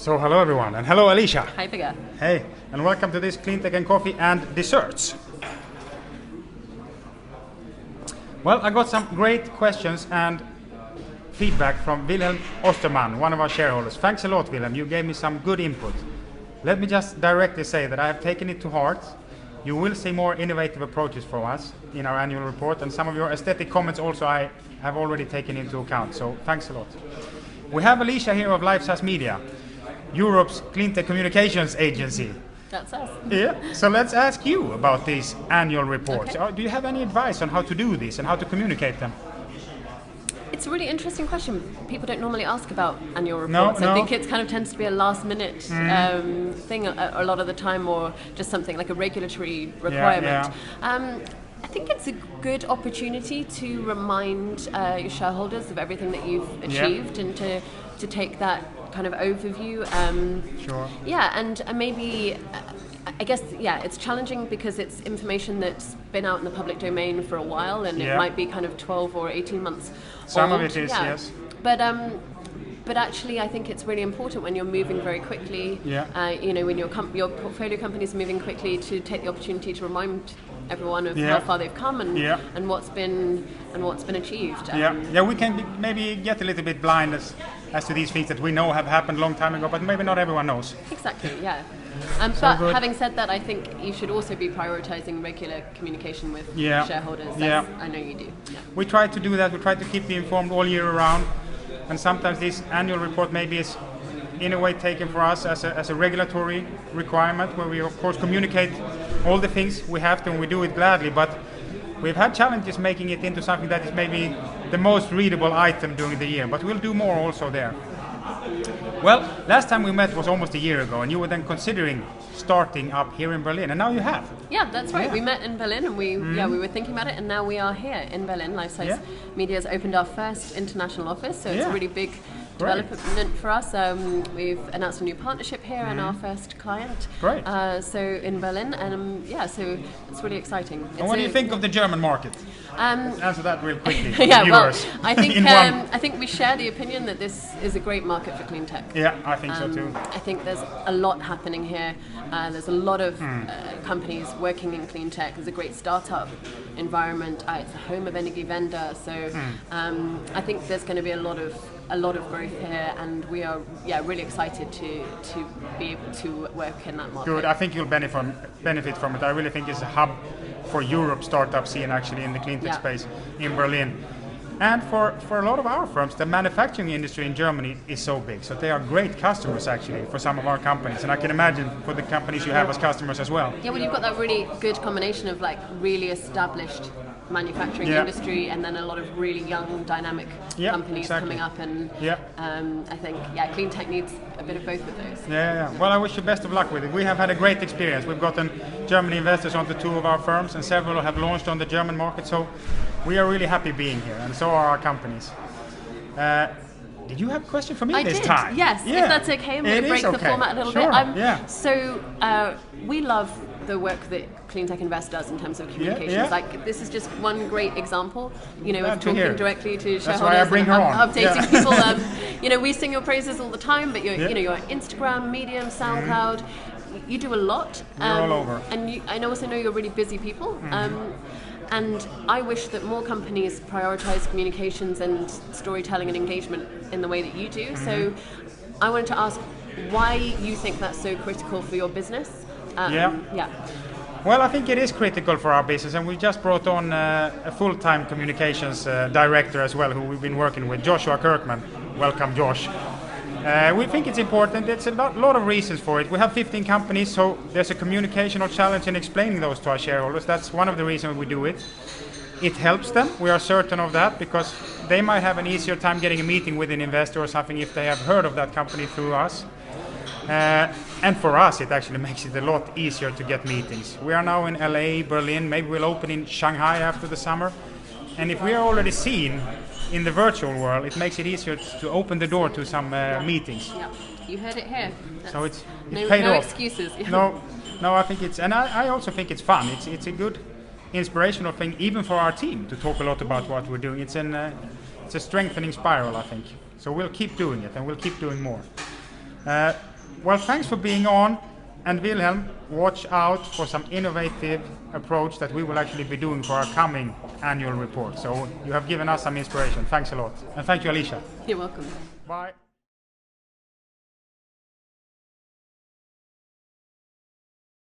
So hello everyone, and hello Alisa. Hi Bigge. Hey, and welcome to this Cleantech and Coffee and Desserts. Well, I got some great questions and feedback from Wilhelm Osterman, one of our shareholders. Thanks a lot, Wilhelm, you gave me some good input. Let me just directly say that I have taken it to heart. You will see more innovative approaches from us in our annual report, and some of your aesthetic comments also I have already taken into account, so thanks a lot. We have Alisa here of LifeSAS Media, Europe's Cleantech Communications Agency. That's us. Yeah, so let's ask you about these annual reports. Okay. Do you have any advice on how to do this and how to communicate them? It's a really interesting question. People don't normally ask about annual reports. No. I think it kind of tends to be a last minute thing a lot of the time, or just something like a regulatory requirement. I think it's a good opportunity to remind your shareholders of everything that you've achieved and to take that kind of overview. Sure. Yeah, and maybe, I guess, it's challenging because it's information that's been out in the public domain for a while, and it might be kind of 12 or 18 months Some old. of it is, yes. But actually, I think it's really important when you're moving very quickly. When your portfolio companies are moving quickly, to take the opportunity to remind everyone of how far they've come and what's been achieved. We can maybe get a little bit blind as to these things that we know have happened a long time ago, but maybe not everyone knows. Exactly. Yeah. But having said that, I think you should also be prioritizing regular communication with shareholders. I know you do. Yeah. We try to do that. We try to keep you informed all year round, and sometimes this annual report maybe is in a way taken for us as a regulatory requirement, where we of course communicate all the things we have to, and we do it gladly, but we've had challenges making it into something that is maybe the most readable item during the year, but we'll do more also there. Well, last time we met was almost a year ago, and you were then considering starting up here in Berlin, and now you have. Yeah, that's right. We met in Berlin, and we were thinking about it, and now we are here in Berlin. LifeSAS Media has opened our first international office, so it's a really big development for us. We've announced a new partnership here and our first client. Great. So in Berlin, and so it's really exciting. And what do you think of the German market? Answer that real quickly. I think we share the opinion that this is a great market for clean tech. Yeah, I think so too. I think there's a lot happening here. There's a lot of companies working in clean tech. There's a great startup environment. It's the home of Energiewende, so I think there's going to be a lot of growth here, and we are really excited to be able to work in that market. Good. I think you'll benefit from it. I really think it's a hub for Europe startup scene actually in the clean tech space in Berlin. And for a lot of our firms, the manufacturing industry in Germany is so big, so they are great customers actually for some of our companies, and I can imagine for the companies you have as customers as well. Yeah, well, you've got that really good combination of like really established manufacturing industry, and then a lot of really young, dynamic companies coming up, and I think clean tech needs a bit of both of those. Well, I wish you best of luck with it. We have had a great experience. We've gotten German investors onto 2 of our firms, and several have launched on the German market, so we are really happy being here, and so are our companies. Did you have a question for me this time? Yes, if that's okay. I'm going to break the format a little bit. So we love the work that Cleantech Invest does in terms of communications. Like, this is just one great example, of talking directly to shareholders. That's why I bring her on. Updating people. We sing your praises all the time, but you're Instagram, Medium, SoundCloud. You do a lot. You're all over. And I also know you're really busy people. And I wish that more companies prioritize communications and storytelling and engagement in the way that you do. So I wanted to ask why you think that's so critical for your business. Well, I think it is critical for our business, and we just brought on a full-time communications director as well, who we've been working with, Joshua Kirkman. Welcome, Josh. We think it's important. It's a lot of reasons for it. We have 15 companies, so there's a communicational challenge in explaining those to our shareholders. That's one of the reasons we do it. It helps them, we are certain of that, because they might have an easier time getting a meeting with an investor or something if they have heard of that company through us. And for us, it actually makes it a lot easier to get meetings. We are now in LA, Berlin, maybe we'll open in Shanghai after the summer. And if we are already seen in the virtual world, it makes it easier to open the door to some meetings. Yeah, you heard it here. So it's no paid off. Excuses. No, I think it's, and I also think it's fun. It's a good inspirational thing, even for our team, to talk a lot about what we're doing. It's a strengthening spiral, I think. So we'll keep doing it, and we'll keep doing more. Well, thanks for being on. And Wilhelm, watch out for some innovative approach that we will actually be doing for our coming annual report. So you have given us some inspiration. Thanks a lot. And thank you, Alicia. You're welcome. Bye.